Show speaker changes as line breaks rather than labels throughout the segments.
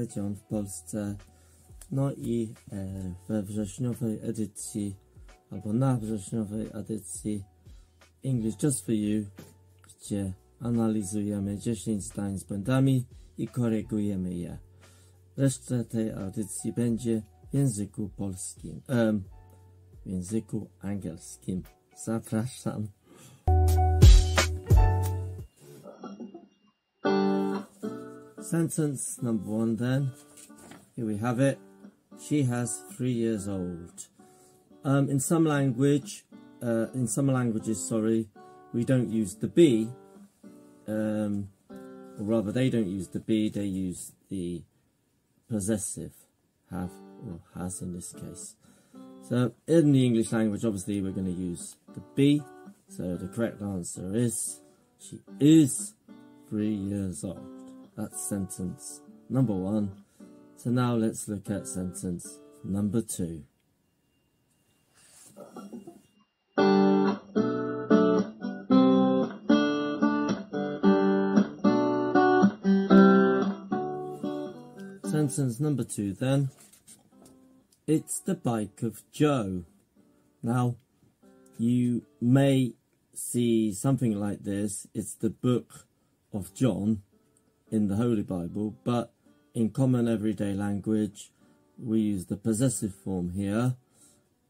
dzień w Polsce. No i we wrześniowej edycji, albo na wrześniowej edycji English Just For You, gdzie analizujemy 10 zdań z błędami i korygujemy je. Reszta tej audycji będzie w języku polskim, w języku angielskim. Zapraszam. Sentence number 1 then. Here we have it. She has 3 years old. In some languages, we don't use the be, or rather they don't use the be, they use the possessive, have or has in this case. So in the English language, obviously we're going to use the be, so the correct answer is, she is 3 years old. That's sentence number 1. So now let's look at sentence number 2. Sentence number 2 then. It's the bike of Joe. Now, you may see something like this. It's the book of John in the Holy Bible, but in common everyday language, we use the possessive form here.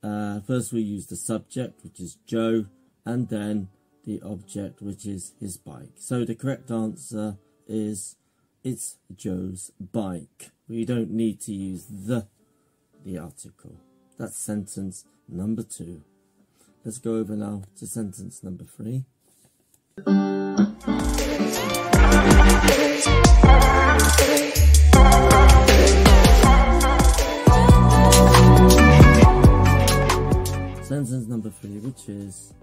First we use the subject, which is Joe, and then the object, which is his bike. So the correct answer is, it's Joe's bike. We don't need to use the article. That's sentence number 2. Let's go over now to sentence number 3. Sentence number 3, which is,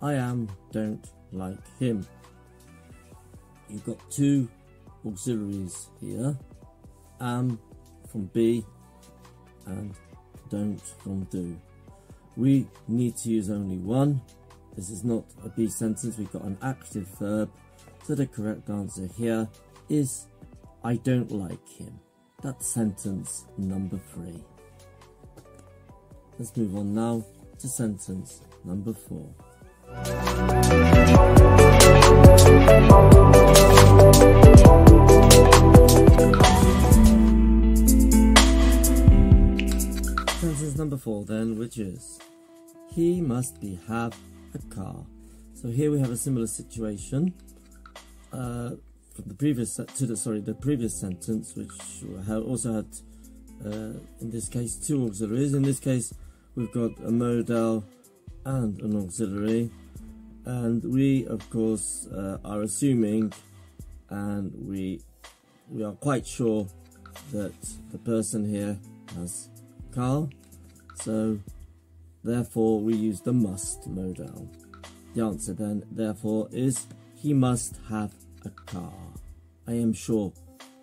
I don't like him. You've got 2 auxiliaries here, am from be and don't from do. We need to use only one. This is not a be sentence, we've got an active verb, so the correct answer here is, I don't like him. That's sentence number 3. Let's move on now to sentence number 4. Sentence number 4 then, which is, he must have a car. So here we have a similar situation from the previous the previous sentence, which also had in this case 2 auxiliaries. In this case we've got a modal and an auxiliary, and we of course are assuming, and we are quite sure that the person here has a car, so therefore we use the must modal. The answer then therefore is, he must have a car. I am sure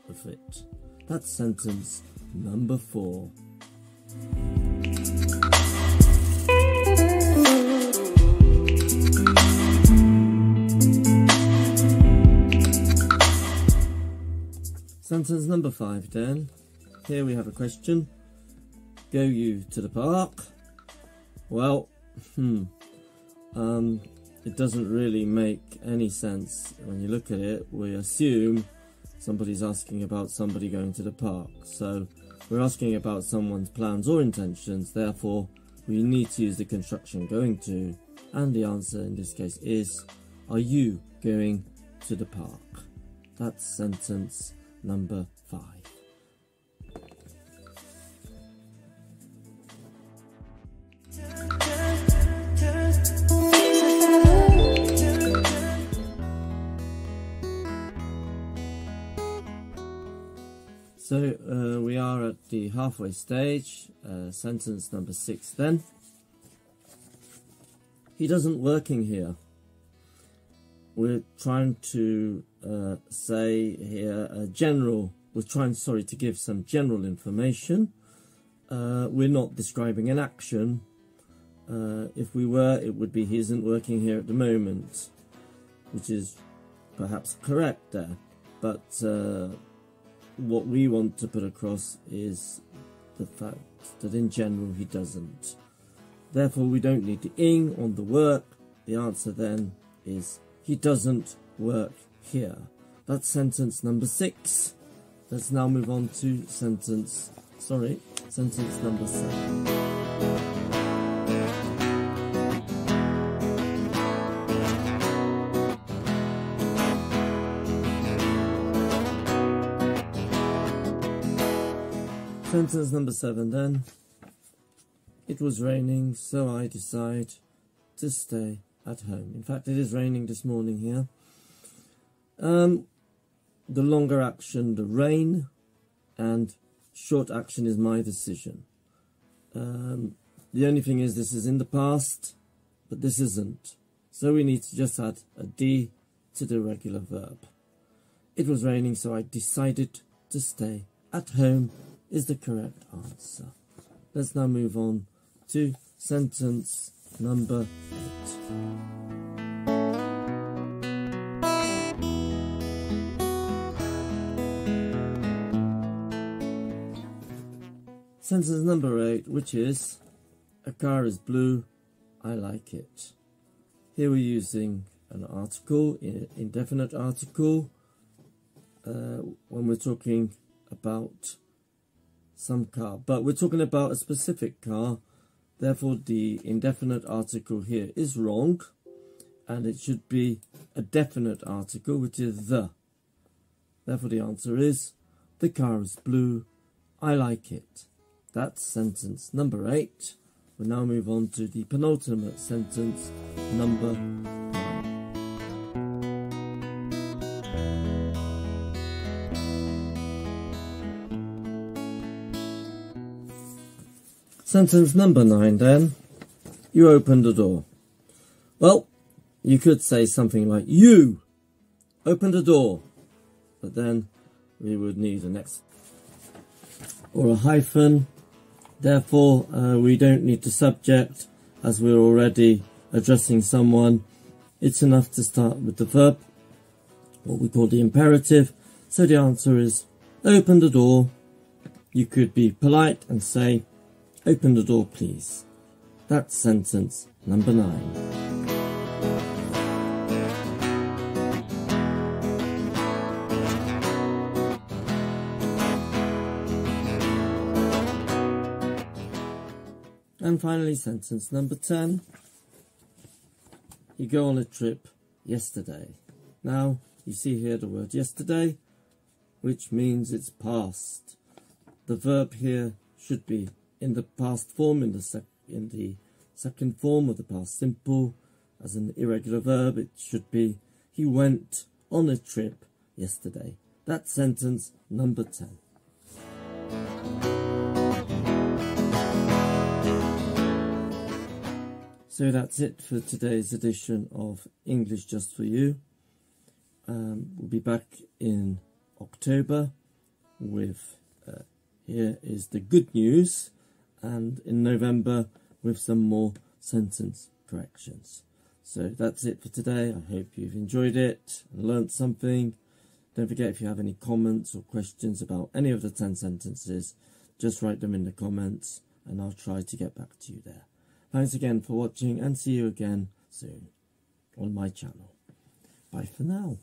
of it. That's sentence number 4. Sentence number 5 then. Here we have a question. Go you to the park? Well, it doesn't really make any sense when you look at it. We assume somebody's asking about somebody going to the park. So we're asking about someone's plans or intentions, therefore we need to use the construction going to, and the answer in this case is, are you going to the park? That's sentence number 5. So we are at the halfway stage, sentence number 6 then. He doesn't work in here. We're trying to say here to give some general information. We're not describing an action. If we were, it would be, he isn't working here at the moment, which is perhaps correct there, but what we want to put across is the fact that in general he doesn't. Therefore we don't need the ing on the work. The answer then is he doesn't work here. That's sentence number 6. Let's now move on to sentence number 7. Sentence number 7 then. It was raining, so I decide to stay at home. In fact, it is raining this morning here. The longer action, the rain, and short action is my decision. The only thing is this is in the past, but this isn't. So we need to just add a D to the regular verb. It was raining, so I decided to stay at home is the correct answer. Let's now move on to sentence number 8. Sentence number 8, which is, a car is blue, I like it. Here we're using an article, indefinite article, when we're talking about some car. But we're talking about a specific car, therefore the indefinite article here is wrong, and it should be a definite article, which is the. Therefore the answer is, the car is blue, I like it. That's sentence number 8. We'll now move on to the penultimate sentence, number 9. Sentence number 9 then. You opened the door. Well, you could say something like, you opened the door. But then we would need an X or a hyphen. Therefore, we don't need the subject, as we're already addressing someone. It's enough to start with the verb, what we call the imperative. So the answer is, open the door. You could be polite and say, open the door, please. That's sentence number 9. And finally, sentence number 10. You go on a trip yesterday. Now, you see here the word yesterday, which means it's past. The verb here should be in the past form, in the second form of the past simple. As an irregular verb, it should be, he went on a trip yesterday. That's sentence number 10. So that's it for today's edition of English Just For You. We'll be back in October with, here is the good news, and in November with some more sentence corrections. So that's it for today. I hope you've enjoyed it and learnt something. Don't forget, if you have any comments or questions about any of the 10 sentences, just write them in the comments and I'll try to get back to you there. Thanks again for watching, and see you again soon on my channel. Bye for now.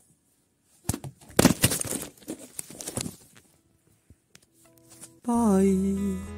Bye.